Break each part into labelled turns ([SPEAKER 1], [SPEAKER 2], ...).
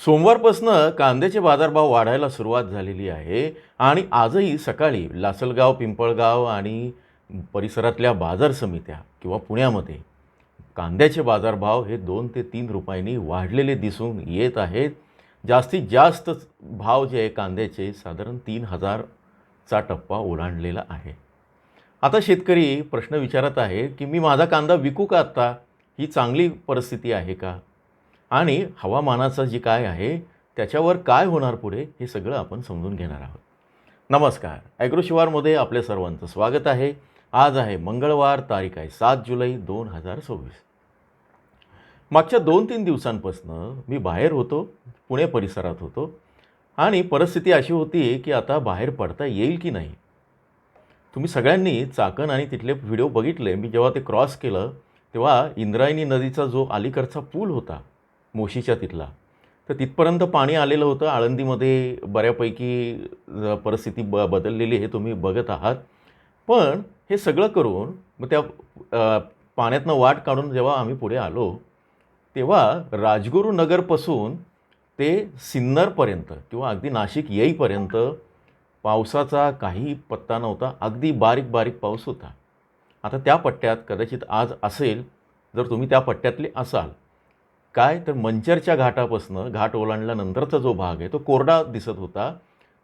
[SPEAKER 1] सोमवारपासनं कांद्याचे बाजारभाव वाढायला सुरुवात झालेली आहे आणि आजही सकाळी लासलगाव, पिंपळगाव आणि परिसरातल्या बाजार समित्या किंवा पुण्यामध्ये कांद्याचे बाजारभाव हे 2 ते 3 रुपयांनी वाढलेले दिसून येत आहेत. जास्तीत जास्त भाव जे आहे कांद्याचे साधारण 3,000 चा टप्पा ओलांडलेला आहे. आता शेतकरी प्रश्न विचारत आहे, की मी माझा कांदा विकू का आत्ता? ही चांगली परिस्थिती आहे का? आणि हवामानाचं जे काय आहे त्याच्यावर काय होणार पुढे हे सगळं आपण समजून घेणार आहोत. नमस्कार, ॲग्रो शिवारमध्ये आपल्या सर्वांचं स्वागत आहे. आज आहे मंगळवार, तारीख आहे 7 जुलै 2026. मागच्या 2-3 दिवसांपासून मी बाहेर होतो, पुणे परिसरात होतो आणि परिस्थिती अशी होती की आता बाहेर पडता येईल की नाही. तुम्ही सगळ्यांनी चाकण आणि तिथले व्हिडिओ बघितले. मी जेव्हा ते क्रॉस केलं तेव्हा इंद्रायणी नदीचा जो अलीकडचा पूल होता मोशीच्या तिथला, तर तिथपर्यंत पाणी आलेलं होतं. आळंदीमध्ये बऱ्यापैकी परिस्थिती बदललेली हे तुम्ही बघत आहात. पण हे सगळं करून मग त्या पाण्यातनं वाट काढून जेव्हा आम्ही पुढे आलो, तेव्हा राजगुरुनगरपासून ते सिन्नरपर्यंत किंवा अगदी नाशिक येईपर्यंत पावसाचा काही पत्ता नव्हता. अगदी बारीक बारीक पाऊस होता. आता त्या पट्ट्यात कदाचित आज असेल, जर तुम्ही त्या पट्ट्यातले असाल, काय तर मंचरच्या घाटापासून घाट ओलांडल्यानंतरचा जो भाग आहे तो कोरडा दिसत होता.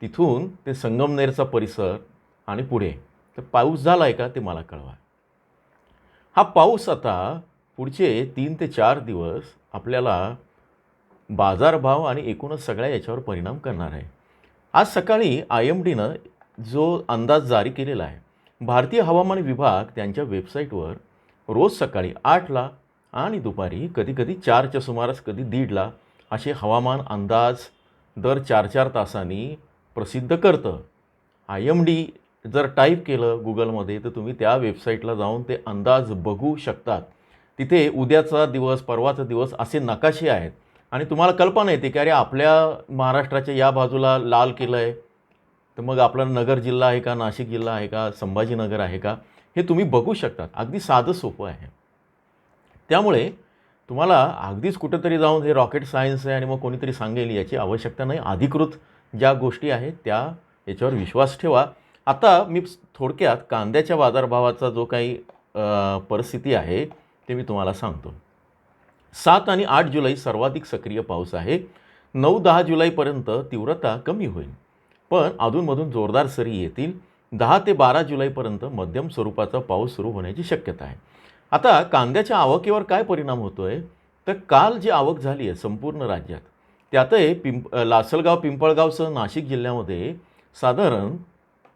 [SPEAKER 1] तिथून ते संगमनेरचा परिसर आणि पुढे तर पाऊस झाला आहे का ते मला कळवा. हा पाऊस आता पुढचे 3 ते 4 दिवस आपल्याला बाजारभाव आणि एकूणच सगळ्या याच्यावर परिणाम करणार आहे. आज सकाळी IMDनं जो अंदाज जारी केलेला आहे, भारतीय हवामान विभाग त्यांच्या वेबसाईटवर रोज सकाळी 8ला आणि दुपारी कधीकधी 4च्या सुमारास, कधी 1:30ला असे हवामान अंदाज दर 4-4 तासांनी प्रसिद्ध करतं. IMD जर टाईप केलं गुगलमध्ये तर तुम्ही त्या वेबसाईटला जाऊन ते अंदाज बघू शकतात. तिथे उद्याचा दिवस, परवाचा दिवस असे नकाशे आहेत आणि तुम्हाला कल्पना येते की अरे आपल्या महाराष्ट्राच्या या बाजूला लाल केलं आहे, तर मग आपला नगर जिल्हा आहे का, नाशिक जिल्हा आहे का, संभाजीनगर आहे का, हे तुम्ही बघू शकतात. अगदी साधं सोपं आहे. त्यामुळे तुम्हाला अगदीच कुठेतरी जाऊन हे रॉकेट सायन्स आहे आणि मग कोणीतरी सांगेल याची आवश्यकता नाही. अधिकृत ज्या गोष्टी आहेत त्या याच्यावर विश्वास ठेवा. आता मी थोडक्यात कांद्याच्या बाजारभावाचा जो काही परिस्थिती आहे ते मी तुम्हाला सांगतो. 7 आणि 8 जुलै सर्वाधिक सक्रिय पाऊस आहे. 9-10 जुलैपर्यंत तीव्रता कमी होईल, पण अधूनमधून जोरदार सरी येतील. 10 ते 12 जुलैपर्यंत मध्यम स्वरूपाचा पाऊस सुरू होण्याची शक्यता आहे. आता कांद्याच्या आवकेवर काय परिणाम होतो आहे, तर काल जी आवक झाली आहे संपूर्ण राज्यात, त्यातही लासलगाव, पिंपळगावसह नाशिक जिल्ह्यामध्ये साधारण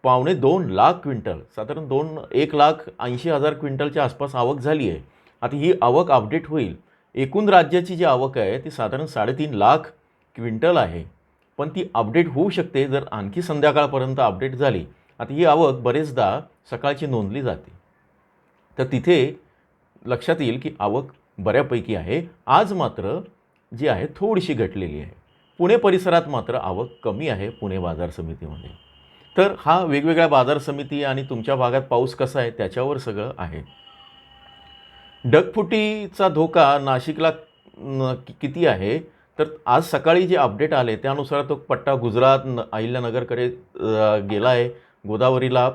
[SPEAKER 1] 1.25 लाख क्विंटल, साधारण 1,80,000 क्विंटलच्या आसपास आवक झाली आहे. आता ही आवक अपडेट होईल. एकूण राज्याची जी आवक आहे ती साधारण 3.5 लाख क्विंटल आहे, पण ती अपडेट होऊ शकते जर आणखी संध्याकाळपर्यंत अपडेट झाली. आता ही आवक बरेचदा सकाळची नोंदली जाते, तर तिथे लक्षात येईल की आवक बऱ्यापैकी आहे. आज मात्र जी आहे थोडीशी घटलेली आहे. पुणे परिसरात मात्र आवक कमी आहे पुणे बाजार समितीमध्ये. तर हा वेगवेगळ्या बाजार समिती आणि तुमच्या भागात पाऊस कसा आहे त्याच्यावर सगळं आहे. ढगफुटीचा धोका नाशिकला किती आहे, तर आज सकाळी जे अपडेट आले त्यानुसार तो पट्टा गुजरात, अहिल्यानगरकडे गेला आहे. गोदावरीला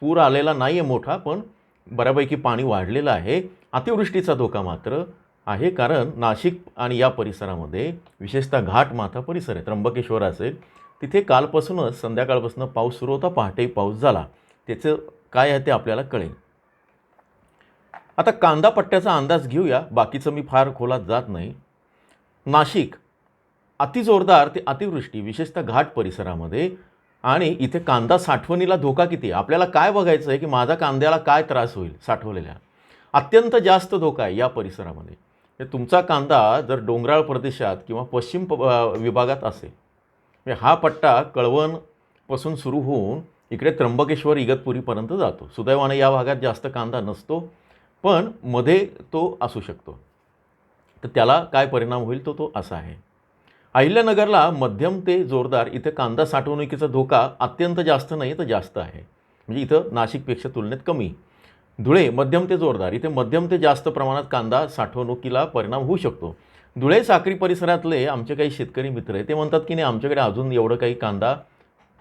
[SPEAKER 1] पूर आलेला नाही आहे मोठा, पण बऱ्यापैकी पाणी वाढलेलं आहे. अतिवृष्टीचा धोका मात्र आहे, कारण नाशिक आणि या परिसरामध्ये विशेषतः घाटमाथा परिसर आहे, त्र्यंबकेश्वर असेल, तिथे कालपासूनच संध्याकाळपासून पाऊस सुरू होता. पहाटे पाऊस झाला. त्याचं काय आहे ते आपल्याला कळेल. आता कांदा पट्ट्याचा अंदाज घेऊया. बाकीचं मी फार खोलात जात नाही. नाशिक अतिजोरदार ते अतिवृष्टी विशेषतः घाट परिसरामध्ये, आणि इथे कांदा साठवणीला धोका किती आहे आपल्याला काय बघायचं आहे, की माझा कांद्याला काय त्रास होईल साठवलेल्या. अत्यंत जास्त धोका आहे या परिसरामध्ये. तुमचा कांदा जर डोंगराळ प्रदेशात किंवा पश्चिम विभागात असेल, म्हणजे हा पट्टा कळवणपासून सुरू होऊन इकडे त्र्यंबकेश्वर, इगतपुरीपर्यंत जातो. सुदैवाने या भागात जास्त कांदा नसतो, पण मध्ये तो असू शकतो. तर त्याला काय परिणाम होईल तो असा आहे. अहिल्यानगरला मध्यम ते जोरदार, इथे कांदा साठवणुकीचा धोका अत्यंत जास्त नाही तर जास्त आहे, म्हणजे इथं नाशिकपेक्षा तुलनेत कमी. धुळे मध्यम ते जोरदार, इथे मध्यम ते जास्त प्रमाणात कांदा साठवणुकीला परिणाम होऊ शकतो. धुळे साक्री परिसरातले आमचे काही शेतकरी मित्र आहे ते म्हणतात की नाही, आमच्याकडे अजून एवढं काही कांदा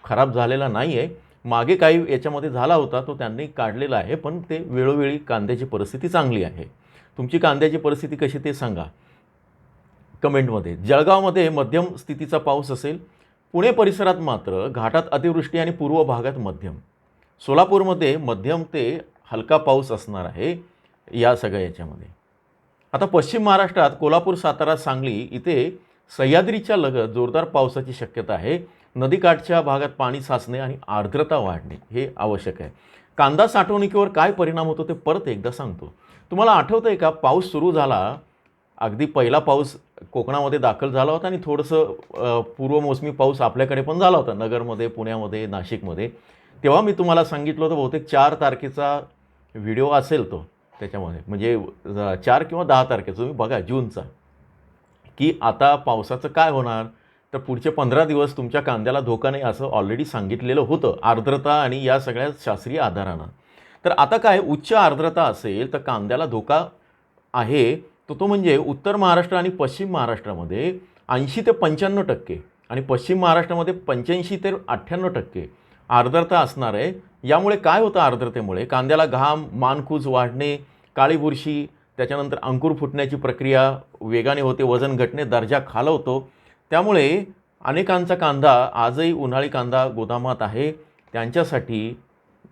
[SPEAKER 1] खराब झालेला नाही आहे. मागे काही याच्यामध्ये झाला होता, तो त्यांनी काढलेला आहे, पण ते वेळोवेळी कांद्याची परिस्थिती चांगली आहे. तुमची कांद्याची परिस्थिती कशी ते सांगा कमेंटमध्ये. जळगावमध्ये मध्यम स्थितीचा पाऊस असेल. पुणे परिसरात मात्र घाटात अतिवृष्टी आणि पूर्व भागात मध्यम. सोलापूरमध्ये मध्यम ते हलका पाऊस असणार आहे या सगळ्या याच्यामध्ये. आता पश्चिम महाराष्ट्रात कोल्हापूर, सातारा, सांगली इथे सह्याद्रीच्या लगत जोरदार पावसाची शक्यता आहे. नदीकाठच्या भागात पाणी साचणे आणि आर्द्रता वाढणे हे आवश्यक आहे. कांदा साठवणुकीवर काय परिणाम होतो ते परत एकदा सांगतो. तुम्हाला आठवतं आहे का, पाऊस सुरू झाला, अगदी पहिला पाऊस कोकणामध्ये दाखल झाला होता आणि थोडंसं पूर्वमोसमी पाऊस आपल्याकडे पण झाला होता, नगरमध्ये, पुण्यामध्ये, नाशिकमध्ये. तेव्हा मी तुम्हाला सांगितलं होतं, बहुतेक 4 तारखेचा व्हिडिओ असेल तो त्याच्यामध्ये, म्हणजे 4 किंवा 10 तारखेचा तुम्ही बघा, जूनचा, की आता पावसाचं काय होणार. तर पुढचे 15 दिवस तुमच्या कांद्याला धोका नाही असं ऑलरेडी सांगितलेलं होतं, आर्द्रता आणि या सगळ्या शास्त्रीय आधारानं. तर आता काय, उच्च आर्द्रता असेल तर कांद्याला धोका आहे. तो म्हणजे उत्तर महाराष्ट्र आणि पश्चिम महाराष्ट्रामध्ये 80 ते 95% आणि पश्चिम महाराष्ट्रामध्ये 85 ते 98% आर्द्रता असणार आहे. यामुळे काय होतं, आर्द्रतेमुळे कांद्याला घाम, मानकूज वाढणे, काळी बुरशी, त्याच्यानंतर अंकुर फुटण्याची प्रक्रिया वेगाने होते, वजन घटणे, दर्जा खालवतो. त्यामुळे अनेकांचा कांदा आजही उन्हाळी कांदा गोदामात आहे. त्यांच्यासाठी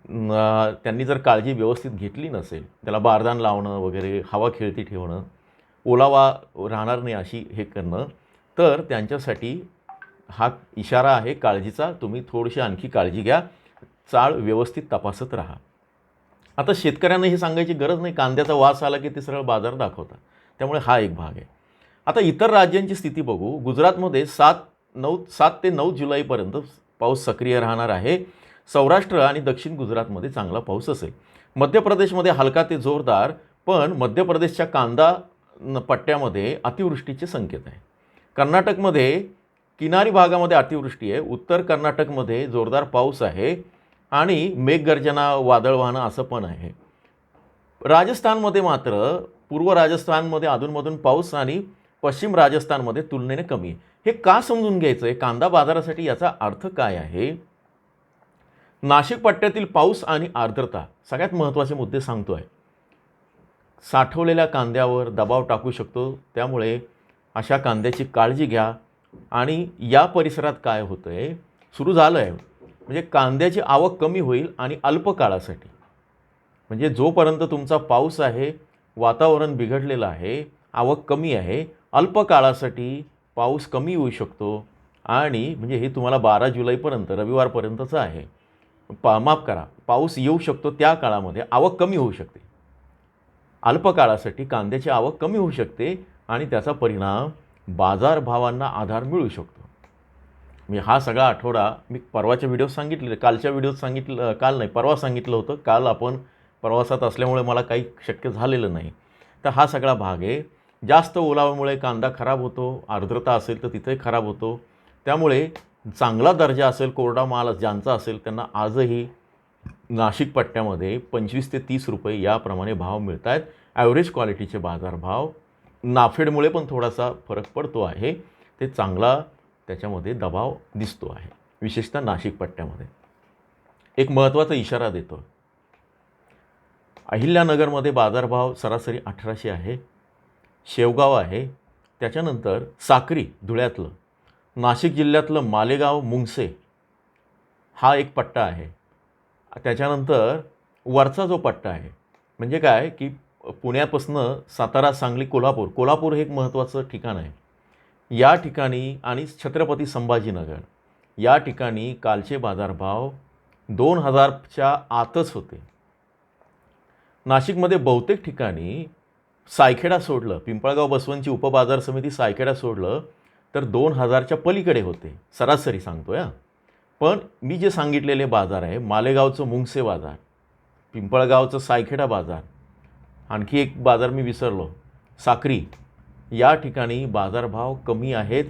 [SPEAKER 1] त्यांनी जर काळजी व्यवस्थित घेतली नसेल, त्याला बारदान लावणं वगैरे, हवा खेळती ठेवणं, ओलावा राहणार नाही अशी हे करणं, तर त्यांच्यासाठी हा इशारा आहे काळजीचा. तुम्ही थोडीशी आणखी काळजी घ्या, चाळ व्यवस्थित तपासत राहा. आता शेतकऱ्यांना हे सांगायची गरज नाही, कांद्याचा वास आला की ते सरळ बाजार दाखवतात. त्यामुळे हा एक भाग आहे. आता इतर राज्यांची स्थिती बघू. गुजरातमध्ये 7 ते 9 जुलैपर्यंत पाऊस सक्रिय राहणार आहे. सौराष्ट्र आणि दक्षिण गुजरातमध्ये चांगला पाऊस असेल. मध्य प्रदेशमध्ये हलका ते जोरदार, पण मध्य प्रदेशच्या कांदा पट्ट्यामध्ये अतिवृष्टीचे संकेत आहे. कर्नाटकमध्ये किनारी भागामध्ये अतिवृष्टी आहे. उत्तर कर्नाटकमध्ये जोरदार पाऊस आहे आणि मेघगर्जना, वादळ वाहणं असं पण आहे. राजस्थानमध्ये मात्र पूर्व राजस्थानमध्ये अधूनमधून पाऊस आणि पश्चिम राजस्थानमध्ये तुलनेने कमी आहे. हे का समजून घ्यायचं आहे, कांदा बाजारासाठी याचा अर्थ काय आहे. नाशिक पट्ट्यातील पाऊस आणि आर्द्रता सगळ्यात महत्त्वाचे मुद्दे सांगतो आहे. साठवलेल्या कांद्यावर दबाव टाकू शकतो. त्यामुळे अशा कांद्याची काळजी घ्या. आणि या परिसरात काय होतं आहे, सुरू झालं आहे, म्हणजे कांद्याची आवक कमी होईल आणि अल्प काळासाठी, म्हणजे जोपर्यंत तुमचा पाऊस आहे, वातावरण बिघडलेलं आहे, आवक कमी आहे, अल्प काळासाठी पाऊस कमी होऊ शकतो. आणि म्हणजे हे तुम्हाला 12 जुलैपर्यंत, रविवारपर्यंतचं आहे. माफ करा, पाऊस येऊ शकतो त्या काळामध्ये आवक कमी होऊ शकते. अल्प काळासाठी कांद्याची आवक कमी होऊ शकते आणि त्याचा परिणाम बाजारभावांना आधार मिळू शकतो. मी हा सगळा आठवडा मी परवाच्या व्हिडिओत सांगितलेलं, कालच्या व्हिडिओत सांगितलं, काल नाही परवा सांगितलं होतं. काल आपण प्रवासात असल्यामुळे मला काही शक्य झालेलं नाही. तर हा सगळा भाग आहे. जास्त ओलाव्यामुळे कांदा खराब होतो, आर्द्रता असेल तर तिथे खराब होतो. त्यामुळे चांगला दर्जा असेल, कोरडा माल ज्यांचा असेल त्यांना आजही नाशिक पट्ट्यामध्ये 25 ते 30 रुपये याप्रमाणे भाव मिळत आहेत. ॲव्हरेज क्वालिटीचे बाजारभाव. नाफेडमुळे पण थोडासा फरक पडतो आहे. ते चांगला त्याच्यामध्ये दबाव दिसतो आहे, विशेषतः नाशिक पट्ट्यामध्ये. एक महत्त्वाचा इशारा देतो. अहिल्यानगरमध्ये बाजारभाव सरासरी 1800 आहे. शेवगाव आहे. त्याच्यानंतर साक्री धुळ्यातलं, नाशिक जिल्ह्यातलं मालेगाव, मुंगसे हा एक पट्टा आहे. त्याच्यानंतर वरचा जो पट्टा आहे म्हणजे काय की पुण्यापासून सातारा, सांगली, कोल्हापूर हे एक महत्त्वाचं ठिकाण आहे. या ठिकाणी आणि छत्रपती संभाजीनगर या ठिकाणी कालचे बाजारभाव 2000च्या आतच होते. नाशिकमध्ये बहुतेक ठिकाणी सायखेडा सोडलं, पिंपळगाव बसवंतची उपबाजार समिती सायखेडा सोडलं तर 2000च्या पलीकडे होते, सरासरी सांगतो या. पण मी जे सांगितलेले बाजार आहे, मालेगावचं मुंगसे बाजार, पिंपळगावचं सायखेडा बाजार, आणखी एक बाजार मी विसरलो, साक्री, या ठिकाणी बाजारभाव कमी आहेत.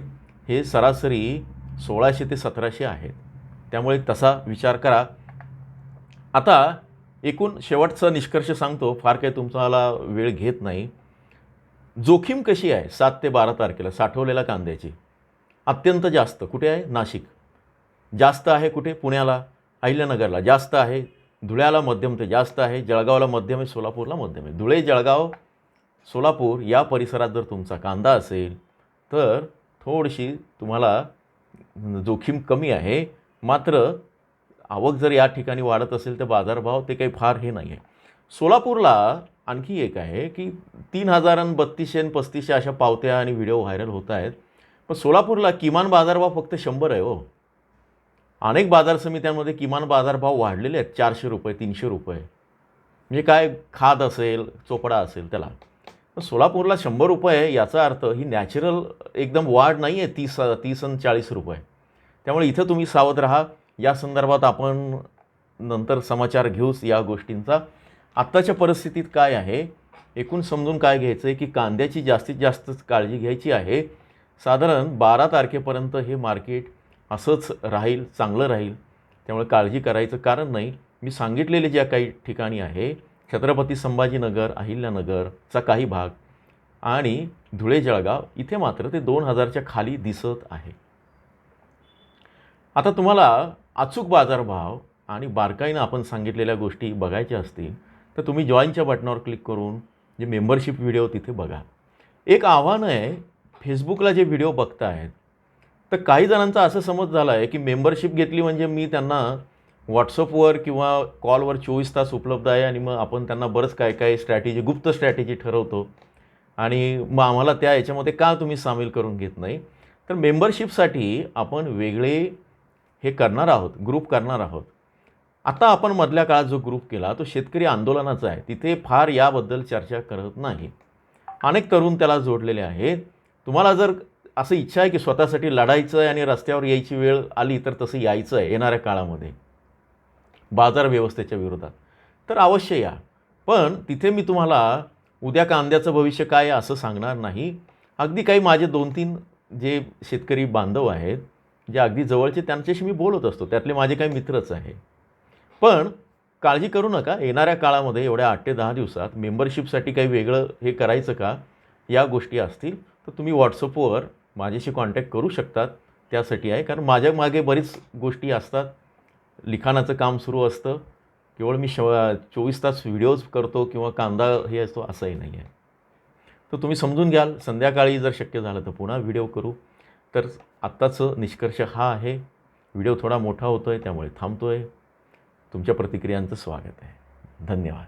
[SPEAKER 1] हे सरासरी 1600 ते 1700 आहेत. त्यामुळे तसा विचार करा. आता एकूण शेवटचा निष्कर्ष सांगतो, फार काही तुमचा वेळ घेत नाही. जोखीम कशी आहे 7 ते 12 तारखेला साठवलेल्या कांद्याची? अत्यंत जास्त. कुठे आहे? नाशिक. जास्त आहे कुठे? पुण्याला, अहिल्यानगरला जास्त आहे, धुळ्याला मध्यम ते जास्त आहे, जळगावला मध्यम आहे, सोलापूरला मध्यम आहे. धुळे, जळगाव, सोलापूर या परिसरात जर तुमचा कांदा असेल तर थोडीशी तुम्हाला जोखीम कमी आहे. मात्र आवक जर या ठिकाणी वाढत असेल तर बाजारभाव ते काही फार हे नाही आहे. सोलापूरला आणखी एक आहे की 3,000 आणि 3,200 आणि 3,500 अशा पावत्या आणि व्हिडिओ व्हायरल होत आहेत. पण सोलापूरला किमान बाजारभाव फक्त 100 आहे हो. अनेक बाजार समित्यांमध्ये किमान बाजारभाव वाढलेले आहेत, 400 रुपये, 300 रुपये. म्हणजे काय खाद असेल, चोपडा असेल त्याला. पण सोलापूरला 100 रुपये याचा अर्थ ही नॅचरल एकदम वाढ नाही आहे 30 आणि 40 रुपये. त्यामुळे इथं तुम्ही सावध राहा. या संदर्भात आपण नंतर समाचार घेऊच या गोष्टींचा. आत्ताच्या परिस्थितीत काय आहे, एकूण समजून काय घ्यायचं आहे की कांद्याची जास्तीत जास्त काळजी घ्यायची आहे. साधारण 12 तारखेपर्यंत हे मार्केट असंच राहील, चांगलं राहील. त्यामुळे काळजी करायचं कारण नाही. मी सांगितलेले ज्या काही ठिकाणी आहे, छत्रपती संभाजीनगर, अहिल्यानगरचा काही भाग आणि धुळे, जळगाव इथे मात्र ते 2,000च्या खाली दिसत आहे. आता तुम्हाला अचूक बाजारभाव आणि बारकाईनं आपण सांगितलेल्या गोष्टी बघायच्या असतील तर तुम्ही जॉईनच्या बटनावर क्लिक करून जे मेंबरशिप व्हिडिओ तिथे बघा. एक आव्हान आहे, फेसबुकला जे व्हिडिओ बघतायत तर काही जणांचा असं समज झाला आहे की मेंबरशिप घेतली म्हणजे मी त्यांना व्हॉट्सअपवर किंवा कॉलवर 24 तास उपलब्ध आहे आणि मग आपण त्यांना बरंच काय काय स्ट्रॅटेजी, गुप्त स्ट्रॅटेजी ठरवतो आणि मग आम्हाला त्या याच्यामध्ये का तुम्ही सामील करून घेत नाही. तर मेंबरशिपसाठी आपण वेगळे हे करणार आहोत, ग्रुप करणार आहोत. आता आपण मधल्या काळात जो ग्रुप केला तो शेतकरी आंदोलनाचा आहे. तिथे फार याबद्दल चर्चा करत नाही. अनेक तरुण त्याला जोडलेले आहेत. तुम्हाला जर असं इच्छा आहे की स्वतःसाठी लढायचं आहे आणि रस्त्यावर यायची वेळ आली तर तसं यायचं आहे येणाऱ्या काळामध्ये बाजार व्यवस्थेच्या विरोधात, तर अवश्य या. पण तिथे मी तुम्हाला उद्या कांद्याचं भविष्य काय आहे असं सांगणार नाही. अगदी काही माझे 2-3 जे शेतकरी बांधव आहेत, जे अगदी जवळचे, त्यांच्याशी मी बोलत असतो. त्यातले माझे काही मित्रच आहे. पण काळजी करू नका. येणाऱ्या काळामध्ये एवढ्या 8 ते 10 दिवसात मेंबरशिपसाठी काही वेगळं हे करायचं का, या गोष्टी असतील तर तुम्ही व्हॉट्सअपवर माझ्याशी कॉन्टॅक्ट करू शकतात. त्यासाठी आहे कारण माझ्या मागे बरीच गोष्टी असतात. लिखाणाचं काम सुरू असतं. केवळ मी 24 तास व्हिडिओज करतो किंवा कांदा हे असतो असंही नाही आहे. तर तुम्ही समजून घ्याल. संध्याकाळी जर शक्य झालं तर पुन्हा व्हिडिओ करू. तर आत्ताचं निष्कर्ष हा आहे. व्हिडिओ थोडा मोठा होतो आहे त्यामुळे थांबतो आहे. तुमच्या प्रतिक्रियांचं स्वागत आहे. धन्यवाद.